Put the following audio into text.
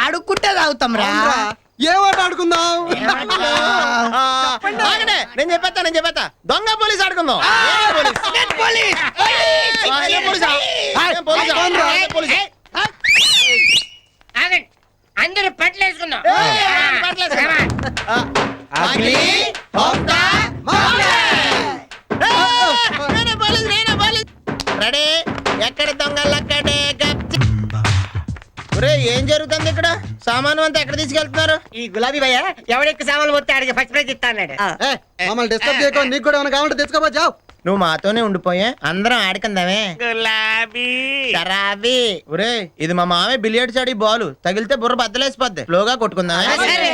ఆడుకుంటే తాగుతాం రా. ఏమాట ఆడుకుందాం? నేను చెప్పేస్తా దొంగ పోలీస్ ఆడుకుందాం. అందరూ పట్లేసుకుందాం. రెడీ? ఎక్కడ దొంగలు అక్కడే. ఏం జరుగుతుంది ఇక్కడ? సామాను అంతా ఎక్కడ తీసుకెళ్తున్నారు? ఈ గులాబీ భయ్య ఎవడెక్కి సామాన్లు మొత్తం ఆడికి ఫస్ట్ ప్రైజ్ ఇస్తా అన్నాడు. మమ్మల్ని డిస్టర్బ్ చేయకో. నీకు కూడా ఏమైనా కావాలంటే తెచ్చుకోబా. జావ్. నువ్వు మాతోనే ఉండిపోయా, అందరం ఆడుకుందామే. గులాబీ సరాబీ. ఒరే ఇది మా మామే బిలియర్డ్స్ ఆడి బాల్ తగిలితే బుర్ర బద్దలేసిపోద్ది. స్లోగా కొట్టుకుందామే. సరే.